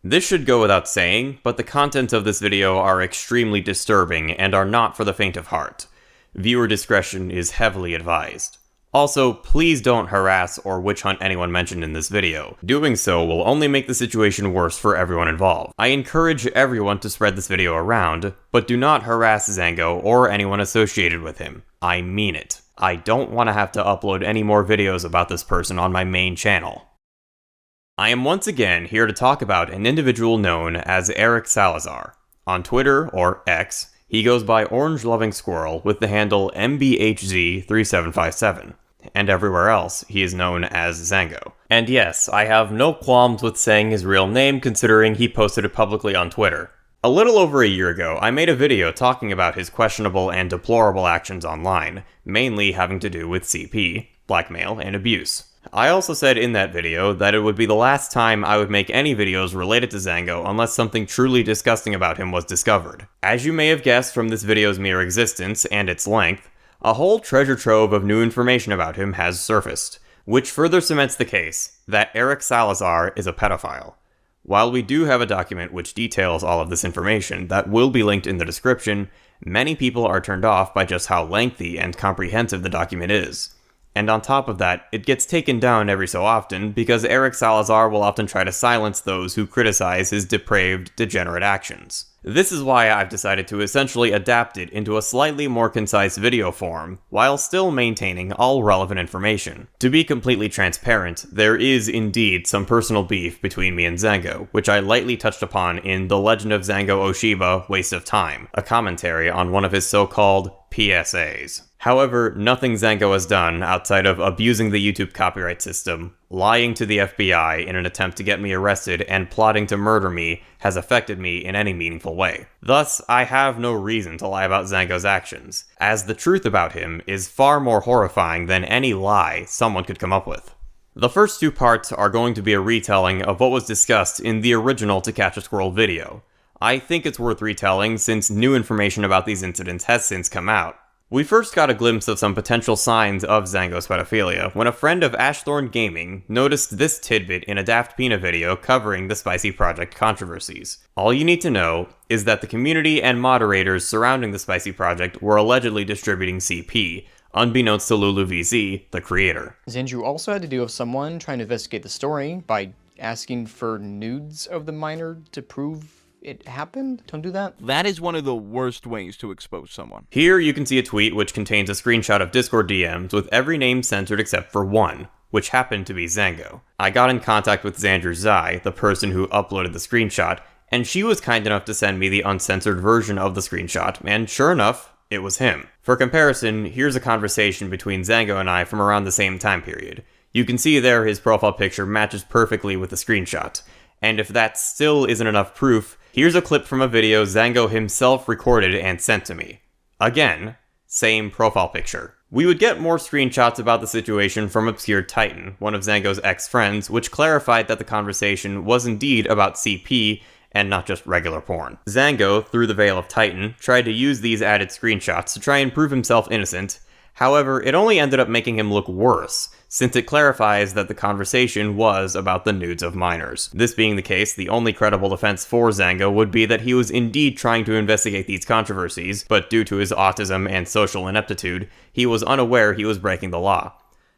This should go without saying, but the contents of this video are extremely disturbing and are not for the faint of heart. Viewer discretion is heavily advised. Also, please don't harass or witch hunt anyone mentioned in this video. Doing so will only make the situation worse for everyone involved. I encourage everyone to spread this video around, but do not harass Zengo or anyone associated with him. I mean it. I don't want to have to upload any more videos about this person on my main channel. I am once again here to talk about an individual known as Eric Salazar. On Twitter, or X, he goes by Orange Loving Squirrel with the handle MBHZ3757. And everywhere else, he is known as Zengo. And yes, I have no qualms with saying his real name considering he posted it publicly on Twitter. A little over a year ago, I made a video talking about his questionable and deplorable actions online, mainly having to do with CP, blackmail, and abuse. I also said in that video that it would be the last time I would make any videos related to Zengo unless something truly disgusting about him was discovered. As you may have guessed from this video's mere existence and its length, a whole treasure trove of new information about him has surfaced, which further cements the case that Eric Salazar is a pedophile. While we do have a document which details all of this information that will be linked in the description, many people are turned off by just how lengthy and comprehensive the document is. And on top of that, it gets taken down every so often because Eric Salazar will often try to silence those who criticize his depraved, degenerate actions. This is why I've decided to essentially adapt it into a slightly more concise video form, while still maintaining all relevant information. To be completely transparent, there is indeed some personal beef between me and Zengo, which I lightly touched upon in The Legend of Zengo Oshiba: Waste of Time, a commentary on one of his so-called PSAs. However, nothing Zengo has done outside of abusing the YouTube copyright system, lying to the FBI in an attempt to get me arrested, and plotting to murder me has affected me in any meaningful way. Thus, I have no reason to lie about Zengo's actions, as the truth about him is far more horrifying than any lie someone could come up with. The first two parts are going to be a retelling of what was discussed in the original To Catch a Squirrel video. I think it's worth retelling since new information about these incidents has since come out. We first got a glimpse of some potential signs of Zengo's pedophilia when a friend of Ashthorn Gaming noticed this tidbit in a Daft Pina video covering the Spicy Project controversies. All you need to know is that the community and moderators surrounding the Spicy Project were allegedly distributing CP, unbeknownst to LuluVZ, the creator. Zenju also had to deal with someone trying to investigate the story by asking for nudes of the minor to prove it happened? Don't do that. That is one of the worst ways to expose someone. Here you can see a tweet which contains a screenshot of Discord DMs with every name censored except for one, which happened to be Zengo. I got in contact with Xandru Zai, the person who uploaded the screenshot, and she was kind enough to send me the uncensored version of the screenshot, and sure enough, it was him. For comparison, here's a conversation between Zengo and I from around the same time period. You can see there his profile picture matches perfectly with the screenshot, and if that still isn't enough proof, here's a clip from a video Zengo himself recorded and sent to me. Again, same profile picture. We would get more screenshots about the situation from Obscured Titan, one of Zengo's ex-friends, which clarified that the conversation was indeed about CP and not just regular porn. Zengo, through the veil of Titan, tried to use these added screenshots to try and prove himself innocent. However, it only ended up making him look worse, since it clarifies that the conversation was about the nudes of minors. This being the case, the only credible defense for Zengo would be that he was indeed trying to investigate these controversies, but due to his autism and social ineptitude, he was unaware he was breaking the law.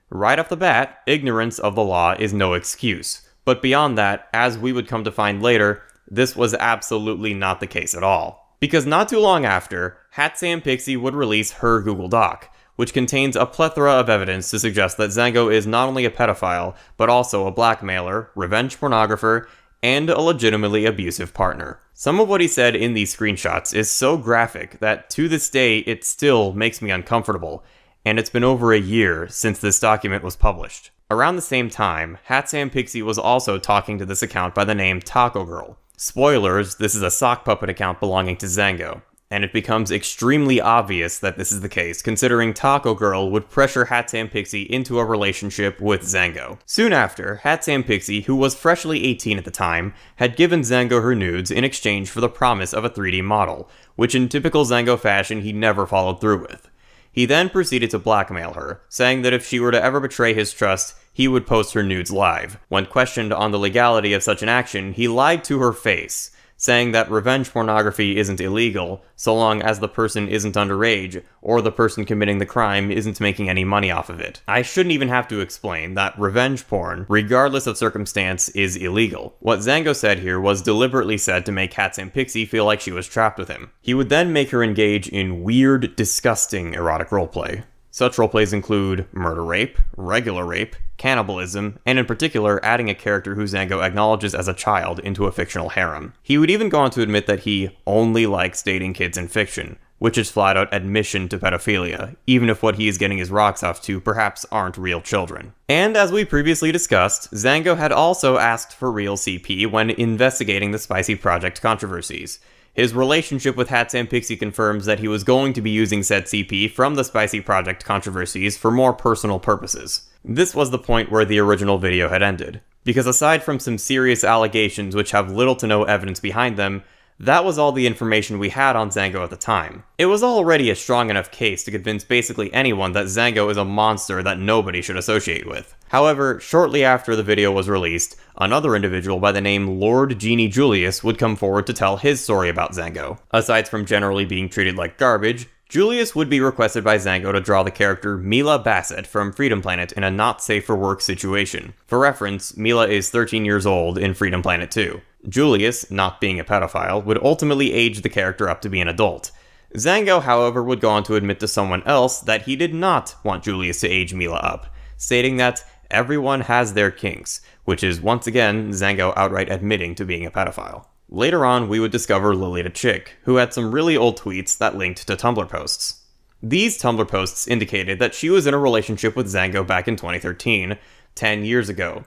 Right off the bat, ignorance of the law is no excuse. But beyond that, as we would come to find later, this was absolutely not the case at all. Because not too long after, Hatsam Pixie would release her Google Doc, which contains a plethora of evidence to suggest that Zengo is not only a pedophile, but also a blackmailer, revenge pornographer, and a legitimately abusive partner. Some of what he said in these screenshots is so graphic that to this day it still makes me uncomfortable, and it's been over a year since this document was published. Around the same time, Hatsam Pixie was also talking to this account by the name Taco Girl. Spoilers, this is a sock puppet account belonging to Zengo. And it becomes extremely obvious that this is the case, considering Taco Girl would pressure Hatsam Pixie into a relationship with Zengo. Soon after, Hatsam Pixie, who was freshly 18 at the time, had given Zengo her nudes in exchange for the promise of a 3D model, which in typical Zengo fashion he never followed through with. He then proceeded to blackmail her, saying that if she were to ever betray his trust, he would post her nudes live. When questioned on the legality of such an action, he lied to her face, saying that revenge pornography isn't illegal so long as the person isn't underage or the person committing the crime isn't making any money off of it. I shouldn't even have to explain that revenge porn, regardless of circumstance, is illegal. What Zengo said here was deliberately said to make Hatsune Pixie feel like she was trapped with him. He would then make her engage in weird, disgusting erotic roleplay. Such roleplays include murder rape, regular rape, cannibalism, and in particular adding a character who Zengo acknowledges as a child into a fictional harem. He would even go on to admit that he only likes dating kids in fiction, which is flat out admission to pedophilia, even if what he is getting his rocks off to perhaps aren't real children. And as we previously discussed, Zengo had also asked for real CP when investigating the Spicy Project controversies. His relationship with Hatsune Pixie confirms that he was going to be using said CP from the Spicy Project controversies for more personal purposes. This was the point where the original video had ended, because aside from some serious allegations which have little to no evidence behind them, that was all the information we had on Zengo at the time. It was already a strong enough case to convince basically anyone that Zengo is a monster that nobody should associate with. However, shortly after the video was released, another individual by the name Lord Genie Julius would come forward to tell his story about Zengo. Aside from generally being treated like garbage, Julius would be requested by Zengo to draw the character Mila Bassett from Freedom Planet in a not-safe-for-work situation. For reference, Mila is 13 years old in Freedom Planet 2. Julius, not being a pedophile, would ultimately age the character up to be an adult. Zengo, however, would go on to admit to someone else that he did not want Julius to age Mila up, stating that everyone has their kinks, which is once again Zengo outright admitting to being a pedophile. Later on, we would discover Lily the Chick, who had some really old tweets that linked to Tumblr posts. These Tumblr posts indicated that she was in a relationship with Zengo back in 2013, 10 years ago.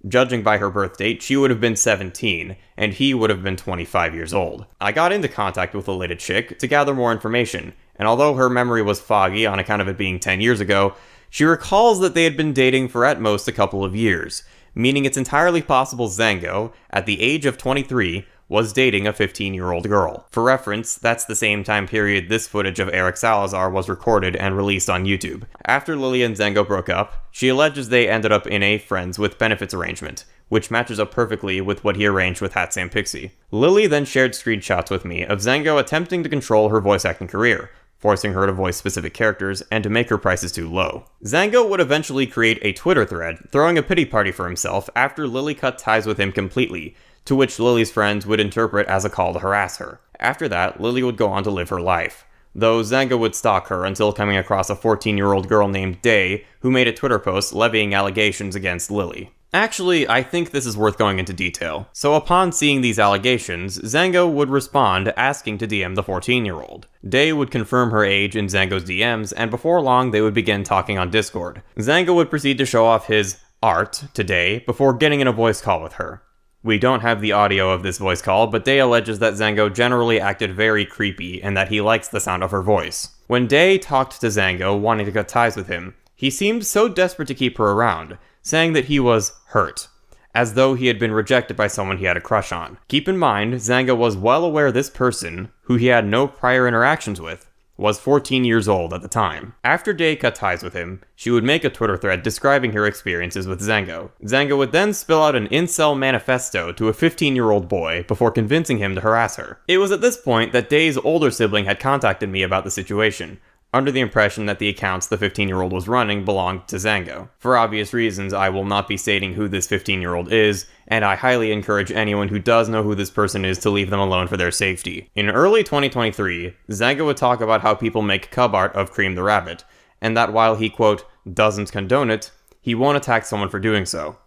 Judging by her birth date, she would have been 17, and he would have been 25 years old. I got into contact with Lily the Chick to gather more information, and although her memory was foggy on account of it being 10 years ago, she recalls that they had been dating for at most a couple of years, meaning it's entirely possible Zengo, at the age of 23, was dating a 15-year-old girl. For reference, that's the same time period this footage of Eric Salazar was recorded and released on YouTube. After Lily and Zengo broke up, she alleges they ended up in a friends with benefits arrangement, which matches up perfectly with what he arranged with Hatsune Pixie. Lily then shared screenshots with me of Zengo attempting to control her voice acting career, forcing her to voice specific characters and to make her prices too low. Zengo would eventually create a Twitter thread, throwing a pity party for himself after Lily cut ties with him completely, to which Lily's friends would interpret as a call to harass her. After that, Lily would go on to live her life, though Zengo would stalk her until coming across a 14-year-old girl named Day, who made a Twitter post levying allegations against Lily. Actually, I think this is worth going into detail. So upon seeing these allegations, Zengo would respond asking to DM the 14-year-old. Day would confirm her age in Zengo's DMs, and before long they would begin talking on Discord. Zengo would proceed to show off his art to Day before getting in a voice call with her. We don't have the audio of this voice call, but Day alleges that Zengo generally acted very creepy and that he likes the sound of her voice. When Day talked to Zengo, wanting to cut ties with him, he seemed so desperate to keep her around, saying that he was hurt, as though he had been rejected by someone he had a crush on. Keep in mind, Zengo was well aware this person, who he had no prior interactions with, was 14 years old at the time. After Day cut ties with him, she would make a Twitter thread describing her experiences with Zengo. Zengo would then spill out an incel manifesto to a 15-year-old boy before convincing him to harass her. It was at this point that Day's older sibling had contacted me about the situation, under the impression that the accounts the 15-year-old was running belonged to Zengo. For obvious reasons, I will not be stating who this 15-year-old is, and I highly encourage anyone who does know who this person is to leave them alone for their safety. In early 2023, Zengo would talk about how people make cub art of Cream the Rabbit, and that while he, quote, doesn't condone it, he won't attack someone for doing so.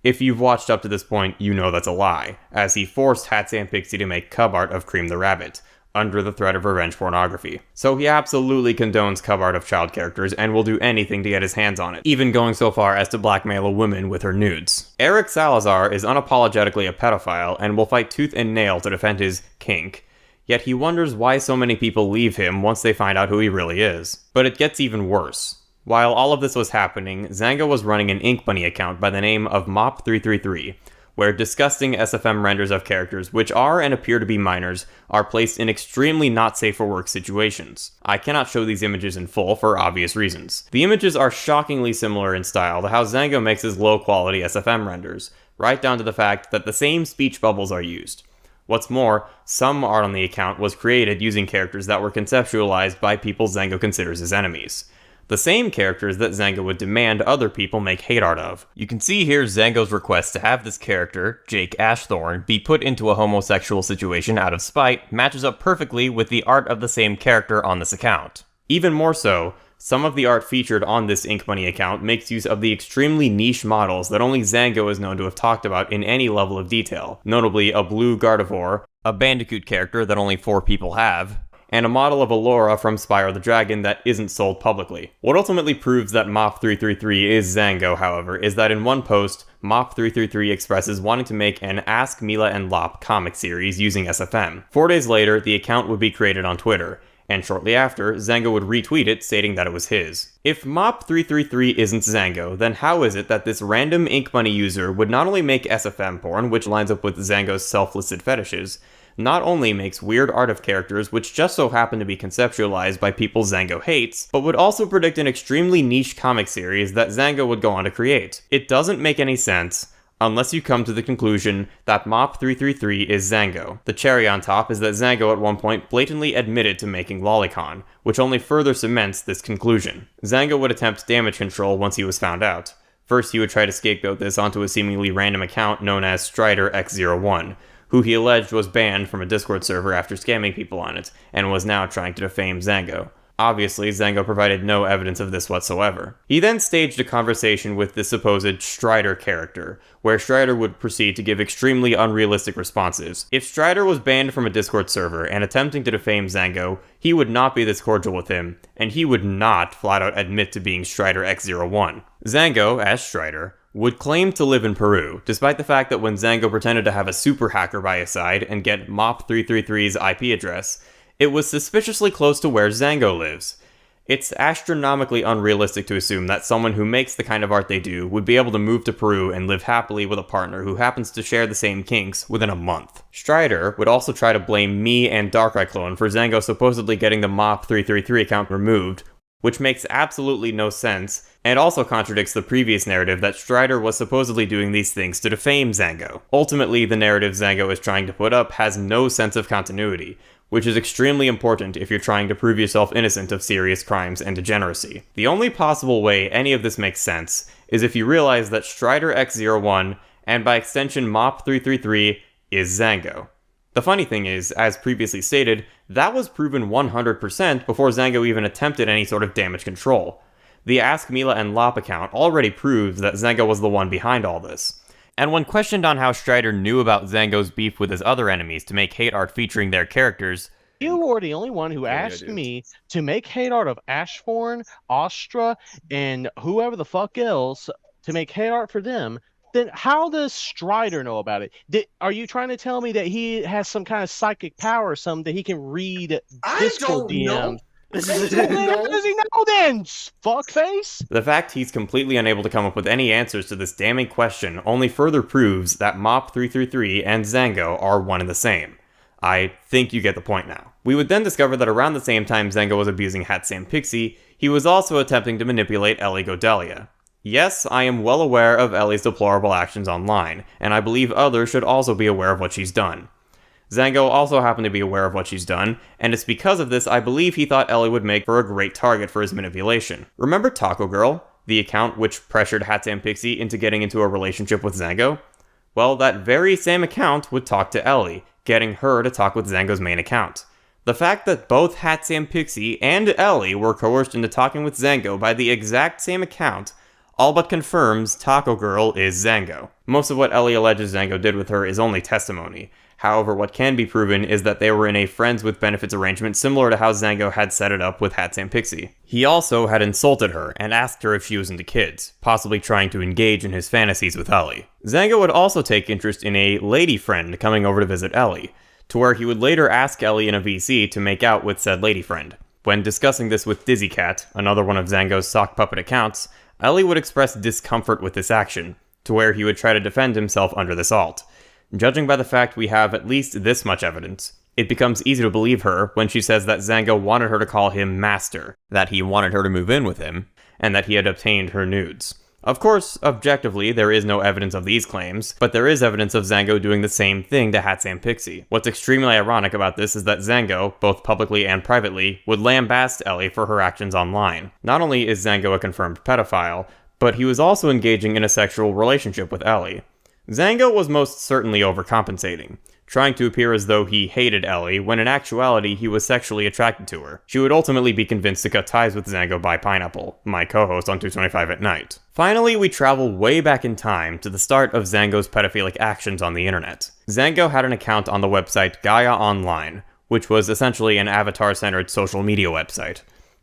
If you've watched up to this point, you know that's a lie, as he forced Hatsune Pixie to make cub art of Cream the Rabbit, under the threat of revenge pornography. So he absolutely condones cub art of child characters and will do anything to get his hands on it, even going so far as to blackmail a woman with her nudes. Eric Salazar is unapologetically a pedophile and will fight tooth and nail to defend his kink, yet he wonders why so many people leave him once they find out who he really is. But it gets even worse. While all of this was happening, Zengo was running an Ink Bunny account by the name of Mop333, where disgusting SFM renders of characters which are and appear to be minors are placed in extremely not safe for work situations. I cannot show these images in full for obvious reasons. The images are shockingly similar in style to how Zengo makes his low-quality SFM renders, right down to the fact that the same speech bubbles are used. What's more, some art on the account was created using characters that were conceptualized by people Zengo considers his enemies. The same characters that Zengo would demand other people make hate art of. You can see here Zengo's request to have this character, Jake Ashthorne, be put into a homosexual situation out of spite matches up perfectly with the art of the same character on this account. Even more so, some of the art featured on this Ink Money account makes use of the extremely niche models that only Zengo is known to have talked about in any level of detail, notably a blue Gardevoir, a Bandicoot character that only 4 people have, and a model of Allura from Spyro the Dragon that isn't sold publicly. What ultimately proves that Mop333 is Zengo, however, is that in one post, Mop333 expresses wanting to make an Ask Mila and Lop comic series using SFM. 4 days later, the account would be created on Twitter, and shortly after, Zengo would retweet it stating that it was his. If Mop333 isn't Zengo, then how is it that this random Ink Money user would not only make SFM porn, which lines up with Zengo's self-listed fetishes, not only makes weird art of characters which just so happen to be conceptualized by people Zengo hates, but would also predict an extremely niche comic series that Zengo would go on to create. It doesn't make any sense, unless you come to the conclusion that Mop333 is Zengo. The cherry on top is that Zengo at one point blatantly admitted to making Lolicon, which only further cements this conclusion. Zengo would attempt damage control once he was found out. First, he would try to scapegoat this onto a seemingly random account known as Strider X01, who he alleged was banned from a Discord server after scamming people on it, and was now trying to defame Zengo. Obviously, Zengo provided no evidence of this whatsoever. He then staged a conversation with the supposed Strider character, where Strider would proceed to give extremely unrealistic responses. If Strider was banned from a Discord server and attempting to defame Zengo, he would not be this cordial with him, and he would not flat out admit to being Strider X01. Zengo, as Strider, would claim to live in Peru, despite the fact that when Zengo pretended to have a super hacker by his side and get Mop333's IP address, it was suspiciously close to where Zengo lives. It's astronomically unrealistic to assume that someone who makes the kind of art they do would be able to move to Peru and live happily with a partner who happens to share the same kinks within a month. Strider would also try to blame me and Darkrai Clone for Zengo supposedly getting the Mop333 account removed, which makes absolutely no sense, and also contradicts the previous narrative that Strider was supposedly doing these things to defame Zengo. Ultimately, the narrative Zengo is trying to put up has no sense of continuity, which is extremely important if you're trying to prove yourself innocent of serious crimes and degeneracy. The only possible way any of this makes sense is if you realize that Strider X01, and by extension Mop333, is Zengo. The funny thing is, as previously stated, that was proven 100% before Zengo even attempted any sort of damage control. The Ask Mila and Lop account already proves that Zengo was the one behind all this. And when questioned on how Strider knew about Zengo's beef with his other enemies to make hate art featuring their characters, you were the only one who asked me to make hate art of Ashthorne, Astra, and whoever the fuck else to make hate art for them. Then how does Strider know about it? Are you trying to tell me that he has some kind of psychic power or something that he can read Discord DMs? How does he know then, fuckface? The fact he's completely unable to come up with any answers to this damning question only further proves that Mop333 and Zengo are one and the same. I think you get the point now. We would then discover that around the same time Zengo was abusing Hatsam Pixie, he was also attempting to manipulate Ellie Godelia. Yes, I am well aware of Ellie's deplorable actions online, and I believe others should also be aware of what she's done. Zengo also happened to be aware of what she's done, and it's because of this I believe he thought Ellie would make for a great target for his manipulation. Remember Taco Girl, the account which pressured Hatsam Pixie into getting into a relationship with Zengo? Well, that very same account would talk to Ellie, getting her to talk with Zengo's main account. The fact that both Hatsam Pixie and Ellie were coerced into talking with Zengo by the exact same account all but confirms Taco Girl is Zengo. Most of what Ellie alleges Zengo did with her is only testimony. However, what can be proven is that they were in a friends with benefits arrangement similar to how Zengo had set it up with Hatsam Pixie. He also had insulted her and asked her if she was into kids, possibly trying to engage in his fantasies with Ellie. Zengo would also take interest in a lady friend coming over to visit Ellie, to where he would later ask Ellie in a VC to make out with said lady friend. When discussing this with Dizzy Cat, another one of Zengo's sock puppet accounts, Ellie would express discomfort with this action, to where he would try to defend himself under this alt. Judging by the fact we have at least this much evidence, it becomes easy to believe her when she says that Zengo wanted her to call him master, that he wanted her to move in with him, and that he had obtained her nudes. Of course, objectively, there is no evidence of these claims, but there is evidence of Zengo doing the same thing to Hatsam Pixie. What's extremely ironic about this is that Zengo, both publicly and privately, would lambast Ellie for her actions online. Not only is Zengo a confirmed pedophile, but he was also engaging in a sexual relationship with Ellie. Zengo was most certainly overcompensating, trying to appear as though he hated Ellie, when in actuality he was sexually attracted to her. She would ultimately be convinced to cut ties with Zengo by Pineapple, my co-host on 225 at Night. Finally, we travel way back in time to the start of Zengo's pedophilic actions on the internet. Zengo had an account on the website Gaia Online, which was essentially an avatar-centered social media website.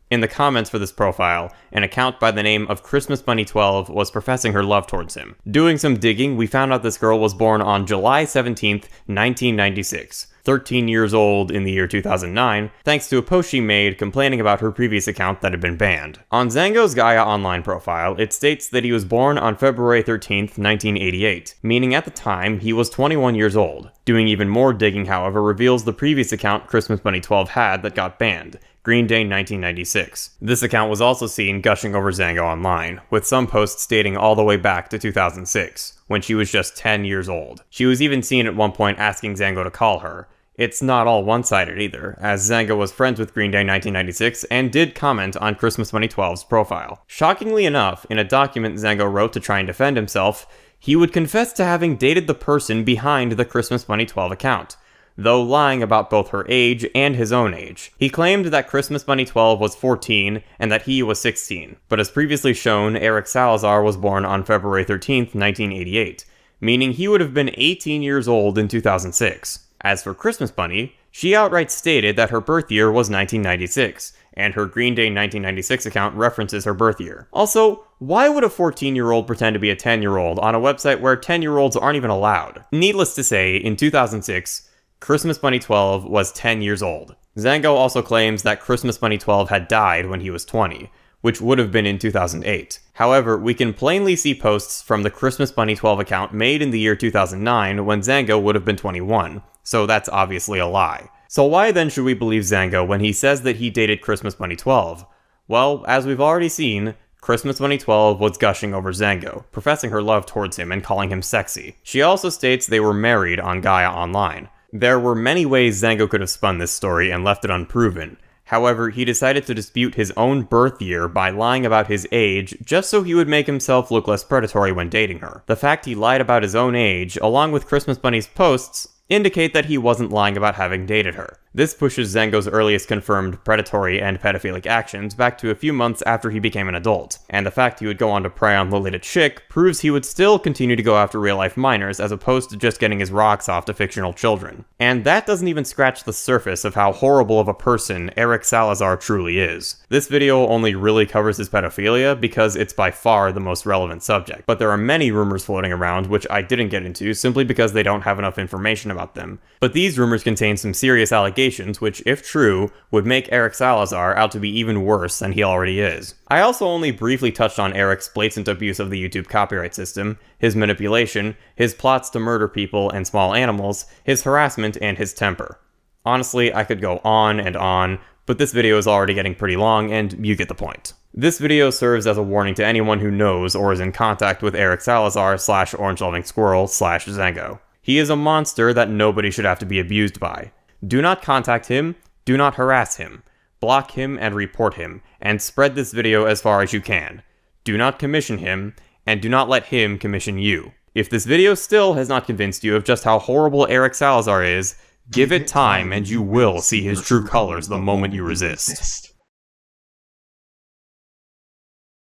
In the comments for this profile, an account by the name of Christmas Bunny 12 was professing her love towards him. Doing some digging, we found out this girl was born on July 17th, 1996, 13 years old in the year 2009, thanks to a post she made complaining about her previous account that had been banned. On Zengo's Gaia Online profile, it states that he was born on February 13th, 1988, meaning at the time he was 21 years old. Doing even more digging, however, reveals the previous account Christmas Bunny 12 had that got banned, Green Day 1996. This account was also seen gushing over Zengo online, with some posts dating all the way back to 2006, when she was just 10 years old. She was even seen at one point asking Zengo to call her. It's not all one-sided either, as Zengo was friends with Green Day 1996 and did comment on Christmas Bunny 12's profile. Shockingly enough, in a document Zengo wrote to try and defend himself, he would confess to having dated the person behind the Christmas Bunny 12 account, though lying about both her age and his own age. He claimed that Christmas Bunny 12 was 14 and that he was 16, but as previously shown, Eric Salazar was born on February 13th, 1988, meaning he would have been 18 years old in 2006. As for Christmas Bunny, she outright stated that her birth year was 1996, and her Green Day 1996 account references her birth year. Also, why would a 14-year-old pretend to be a 10-year-old on a website where 10-year-olds aren't even allowed? Needless to say, in 2006, Christmas Bunny 12 was 10 years old. Zengo also claims that Christmas Bunny 12 had died when he was 20, which would have been in 2008. However, we can plainly see posts from the Christmas Bunny 12 account made in the year 2009 when Zengo would have been 21, so that's obviously a lie. So why then should we believe Zengo when he says that he dated Christmas Bunny 12? Well, as we've already seen, Christmas Bunny 12 was gushing over Zengo, professing her love towards him and calling him sexy. She also states they were married on Gaia Online. There were many ways Zengo could have spun this story and left it unproven. However, he decided to dispute his own birth year by lying about his age just so he would make himself look less predatory when dating her. The fact he lied about his own age, along with Christmas Bunny's posts, indicate that he wasn't lying about having dated her. This pushes Zengo's earliest confirmed predatory and pedophilic actions back to a few months after he became an adult, and the fact he would go on to prey on Lolita Chick proves he would still continue to go after real-life minors as opposed to just getting his rocks off to fictional children. And that doesn't even scratch the surface of how horrible of a person Eric Salazar truly is. This video only really covers his pedophilia because it's by far the most relevant subject, but there are many rumors floating around which I didn't get into simply because they don't have enough information about them. But these rumors contain some serious allegations which, if true, would make Eric Salazar out to be even worse than he already is. I also only briefly touched on Eric's blatant abuse of the YouTube copyright system, his manipulation, his plots to murder people and small animals, his harassment, and his temper. Honestly, I could go on, but this video is already getting pretty long, and you get the point. This video serves as a warning to anyone who knows or is in contact with Eric Salazar / Orange Loving Squirrel / Zengo. He is a monster that nobody should have to be abused by. Do not contact him, do not harass him, block him and report him, and spread this video as far as you can. Do not commission him, and do not let him commission you. If this video still has not convinced you of just how horrible Eric Salazar is, give it time and you will see his true colors the moment you resist.